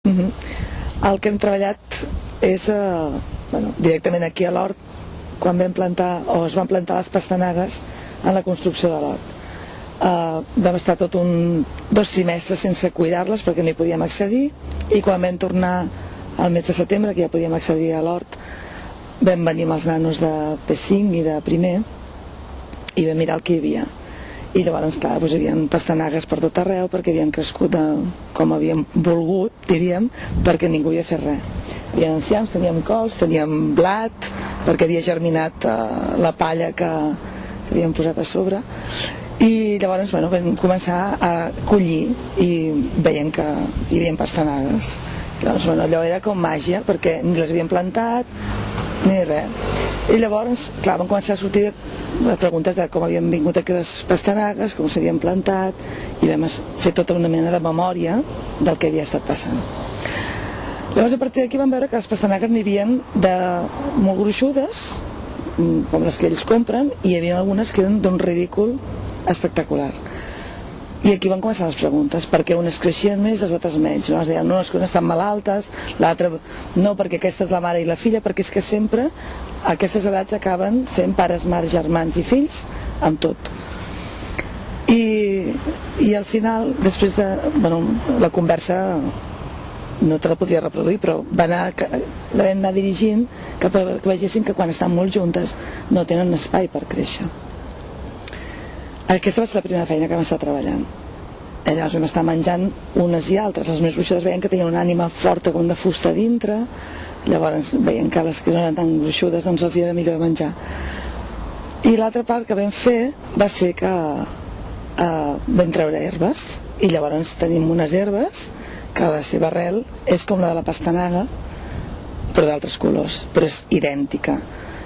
El que hem treballat és directament aquí a l'hort, quan vam plantar o es van plantar les pastanagues en la construcció de l'hort. Vam estar tot 2 trimestres sense cuidar-les perquè no hi podíem accedir, i quan vam tornar al mes de setembre, que ja podíem accedir a l'hort, vam venir amb els nanos de P5 i de primer i vam mirar el que hi havia. I llavors, clar, hi havia pastanagues per tot arreu perquè havien crescut com havíem volgut, diríem, perquè ningú havia fet res. Hi havia enciams, teníem cols, teníem blat, perquè havia germinat la palla que havíem posat a sobre. I llavors vam començar a collir i veiem que hi havia pastanagues. Llavors, allò era com màgia, perquè ni les havíem plantat ni res. I llavors, clar, van començar a sortir preguntes de com havien vingut aquestes pastanagues, com s'havien plantat, i vam fer tota una mena de memòria del que havia estat passant. Llavors, a partir d'aquí vam veure que les pastanagues n'hi havia de molt gruixudes, com les que ells compren, i hi havia algunes que eren d'un ridícul espectacular. I aquí van començar les preguntes, perquè unes creixien més, les altres menys. Es deien, no, és que unes estan malaltes, l'altra no, perquè aquesta és la mare i la filla, perquè és que sempre a aquestes edats acaben fent pares, mares, germans i fills amb tot. I al final, després de la conversa, no te la podria reproduir, però la vam anar dirigint cap a que vegessin que quan estan molt juntes no tenen espai per créixer. Aquesta va ser la primera feina que vam estar treballant. Llavors vam estar menjant unes i altres. Les més gruixudes veien que tenien una ànima forta com de fusta dintre, llavors veien que les que no eren tan gruixudes doncs els era millor de menjar. I l'altra part que vam fer va ser que vam treure herbes, i llavors tenim unes herbes que la seva arrel és com la de la pastanaga, però d'altres colors, però és idèntica.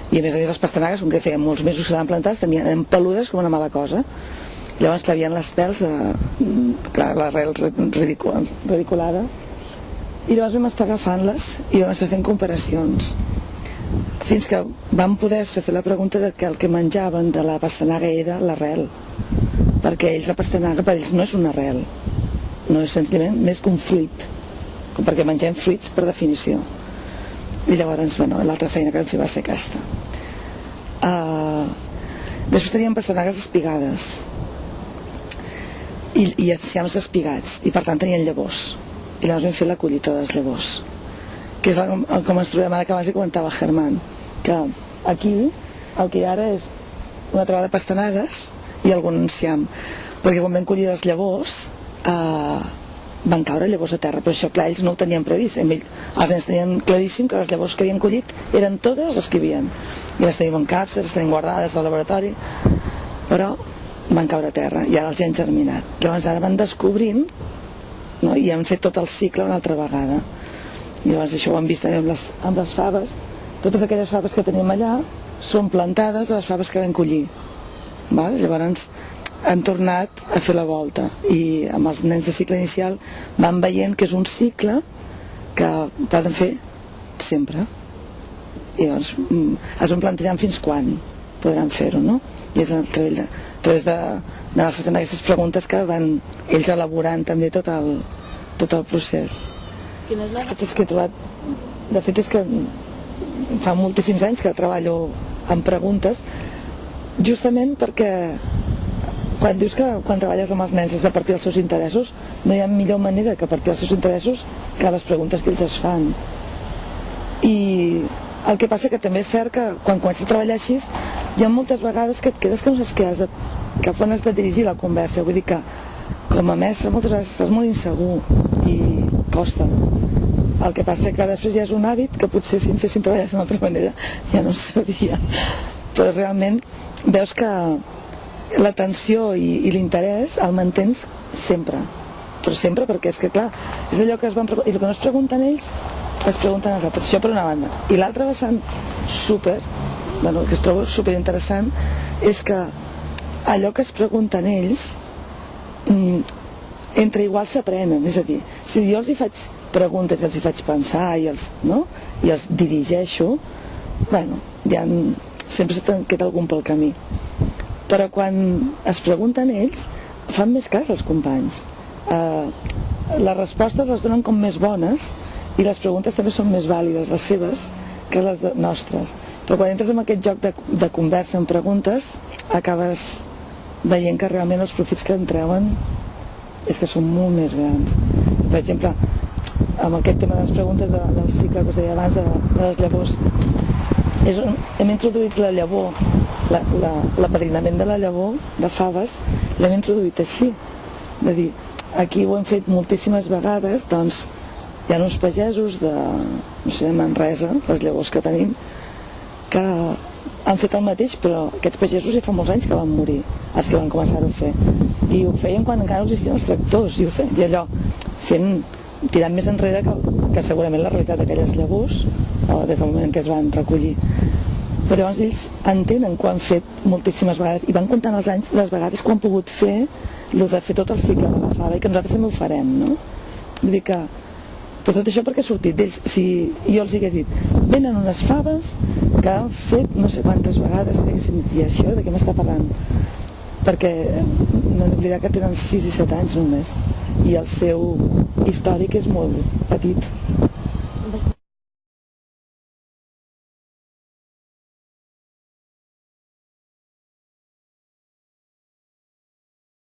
I a més les pastanagues, com que feien molts mesos que estaven plantades, tenien peludes com una mala cosa. Llavors clavien les pèls de l'arrel ridiculada, i llavors vam estar agafant-les i vam estar fent comparacions fins que vam poder-se fer la pregunta de que el que menjaven de la pastanaga era l'arrel, perquè ells la pastanaga per ells no és una arrel, no és senzillament més que un fruit, perquè mengem fruits per definició. I llavors, l'altra feina que vam fer va ser aquesta. Després teníem pastanagues espigades i enciams espigats, i per tant tenien llavors, i llavors vam fer la collita de les llavors, que és com ens trobem ara, que abans hi comentava Germán, que aquí el que hi ha ara és una trobada de pastanagues i algun enciam, perquè quan vam collir les llavors van caure llavors a terra, però això clar, ells no ho tenien previst. Els nens tenien claríssim que les llavors que havien collit eren totes les que hi havia, i les tenim en capses, les tenim guardades al laboratori, però van caure a terra i ara els hi han germinat. Llavors ara van descobrint, i han fet tot el cicle una altra vegada, i llavors això ho hem vist també amb les faves. Totes aquelles faves que tenim allà són plantades de les faves que vam collir. Llavors han tornat a fer la volta, i amb els nens de cicle inicial van veient que és un cicle que poden fer sempre, i llavors es van plantejant fins quan podran fer-ho, no? I és a través d'anar-se fent aquestes preguntes que van ells elaborant també tot el procés. Quina és la... Aquestes que he trobat, de fet és que fa moltíssims anys que treballo amb preguntes, justament perquè quan dius que quan treballes amb els nens és a partir dels seus interessos, no hi ha millor manera que a partir dels seus interessos que les preguntes que ells es fan. I el que passa que també és cert que quan comences a treballar així hi ha moltes vegades que et quedes que no saps cap on has de dirigir la conversa. Vull dir que com a mestre moltes vegades estàs molt insegur i costa. El que passa que després ja és un hàbit que potser si em fessin treballar d'una altra manera ja no ho sabria, però realment veus que l'atenció i l'interès el mantens sempre, però sempre, perquè és que clar, és allò que es van preguntar, i el que no es pregunten ells es pregunten els altres, això per una banda. I l'altra vessant que es trobo superinteressant és que allò que es pregunten ells entre iguals s'aprenen, és a dir, si jo els hi faig preguntes i els hi faig pensar i els dirigeixo, ja sempre se'n queda algun pel camí. Però quan es pregunten ells fan més cas als companys. les respostes les donen com més bones i les preguntes també són més vàlides, les seves, que les nostres. Però quan entres en aquest joc de conversa amb preguntes, acabes veient que realment els profits que en treuen és que són molt més grans. Per exemple, amb aquest tema de les preguntes del cicle que us deia abans, de les llavors, hem introduït la llavor, l'apadrinament de la llavor de faves, l'hem introduït així, de dir, aquí ho hem fet moltíssimes vegades, doncs hi ha uns pagesos de, no sé, Manresa, les llavors que tenim, que han fet el mateix, però aquests pagesos ja fa molts anys que van morir, els que van començar-ho a fer, i ho feien quan encara no existien els tractors, i allò, tirant més enrere que segurament la realitat d'aquelles llavors, o des del moment en què es van recollir. Però llavors ells entenen que ho han fet moltíssimes vegades i van comptant els anys, les vegades que ho han pogut fer, el de fer tot el cicle de la fava, i que nosaltres també ho farem, no? Vull dir que, però tot això perquè ha sortit d'ells. Si jo els hagués dit, venen unes faves que han fet no sé quantes vegades, i això de què m'està parlant? Perquè no hem d'oblidar que tenen 6 i 7 anys només, i el seu històric és molt petit.